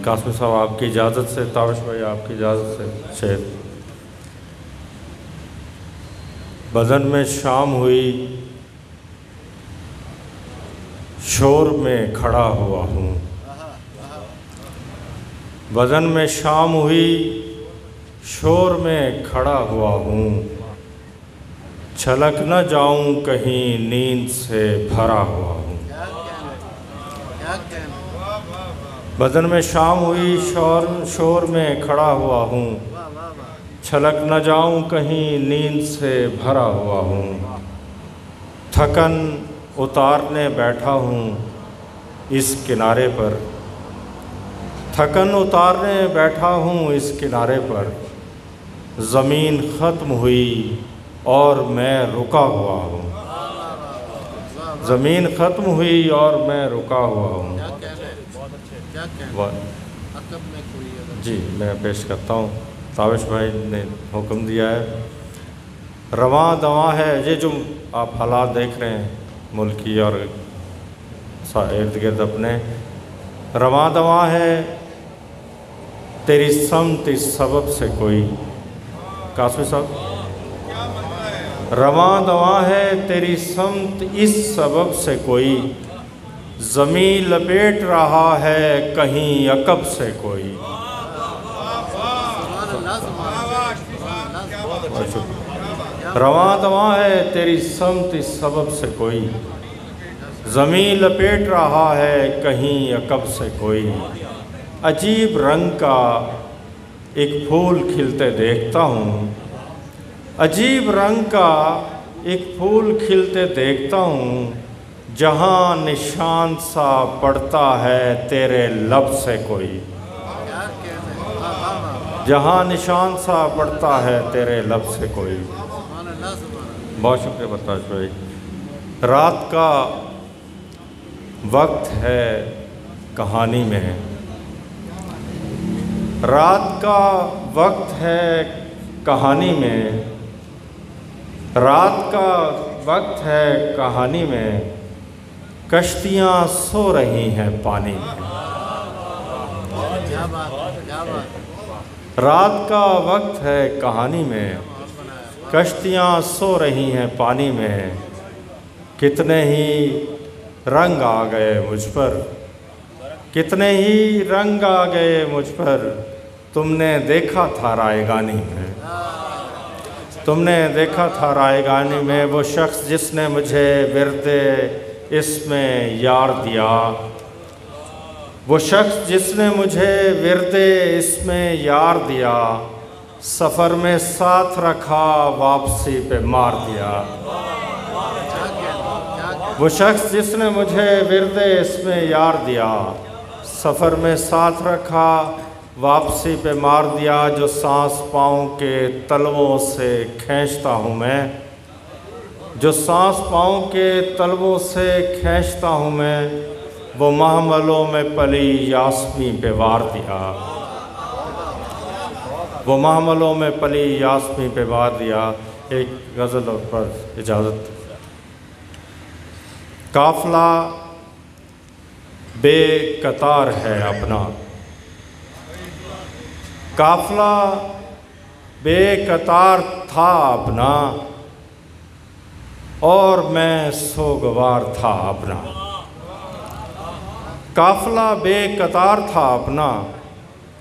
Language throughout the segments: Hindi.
कासिम साहब आपकी इजाज़त से, ताविश भाई आपकी इजाज़त से शेर। बदन में शाम हुई, शोर में खड़ा हुआ हूँ। बदन में शाम हुई, शोर में खड़ा हुआ हूँ। छलक न जाऊं कहीं, नींद से भरा हुआ हूँ। बदन में शाम हुई, शोर में खड़ा हुआ हूँ। छलक न जाऊं कहीं, नींद से भरा हुआ हूँ। थकन उतारने बैठा हूँ इस किनारे पर। थकन उतारने बैठा हूँ इस किनारे पर। ज़मीन ख़त्म हुई और मैं रुका हुआ हूँ। ज़मीन ख़त्म हुई और मैं रुका हुआ हूँ। जी मैं पेश करता हूँ। ताविश भाई ने हुक्म दिया है। रवां दवां है, ये जो आप हालात देख रहे हैं मुल्की और इर्द गिर्द अपने, रवां दवां है तेरी समत इस सबब से कोई। कासिम साहब, रवां दवां है तेरी समत इस सबब से कोई। ज़मीन लपेट रहा है कहीं अकब से कोई। रवां दवां है तेरी समत इस सबब से कोई। ज़मीन लपेट रहा है कहीं अकब से कोई। अजीब रंग का एक फूल खिलते देखता हूँ। अजीब रंग का एक फूल खिलते देखता हूँ। जहाँ निशान सा पड़ता है तेरे लब से कोई। जहाँ निशान सा पड़ता है तेरे लब से कोई। बहुत शुक्रिया बताश भाई। रात का वक्त है कहानी में। रात का वक्त है कहानी में। रात का वक्त है कहानी में। कश्तियाँ सो रही हैं पानी में। रात का वक्त है कहानी में। कश्तियाँ सो रही हैं पानी में। कितने ही रंग आ गए मुझ पर। कितने ही रंग आ गए मुझ पर। तुमने देखा था रायगानी में। तुमने देखा था रायगानी में। वो शख्स जिसने मुझे विरदे इसमें यार दिया। वो शख्स जिसने मुझे विरदे इसमें यार दिया। सफ़र में साथ रखा, वापसी पे मार दिया। वो शख्स जिसने मुझे विरदे इसमें यार दिया। सफ़र में साथ रखा, वापसी पे मार दिया। जो सांस पाँव के तलवों से खींचता हूँ मैं। जो सांस पाँव के तलवों से खींचता हूँ मैं। वो महमलों में पली यास्मी पे वार दिया। वो महमलों में पली यास्मी पे वार दिया। एक गज़ल पर इजाज़त। काफ़िला बेकतार है अपना। काफ़िला बेकतार था अपना। और मैं सोगवार था अपना। काफ़िला बेकतार था अपना।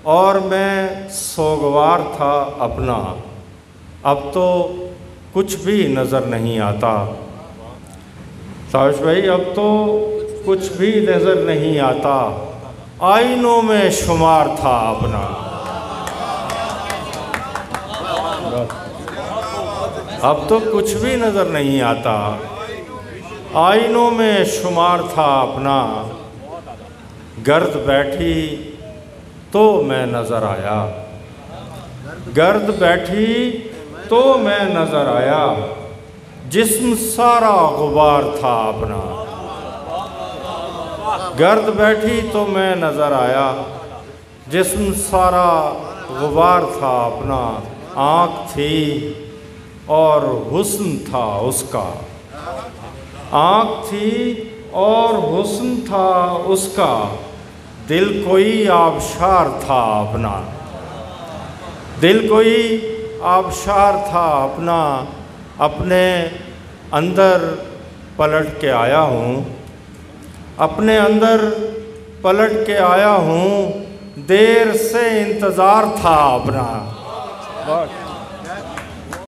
और मैं सोगवार था अपना। अब तो कुछ भी नज़र नहीं आता। ताविश भाई, अब तो कुछ भी नज़र नहीं आता। आईनों में शुमार था अपना। अब तो कुछ भी नज़र नहीं आता। आईनों में शुमार था अपना। गर्द बैठी तो मैं नज़र आया। गर्द बैठी तो मैं नज़र आया। जिस्म सारा गुबार था अपना। गर्द बैठी तो मैं नज़र आया। जिस्म सारा गुबार था अपना। आँख थी और हुस्न था उसका। आँख थी और हुस्न था उसका। दिल कोई आबशार था अपना, दिल कोई आबशार था अपना, अपने अंदर पलट के आया हूँ, अपने अंदर पलट के आया हूँ, देर से इंतज़ार था अपना।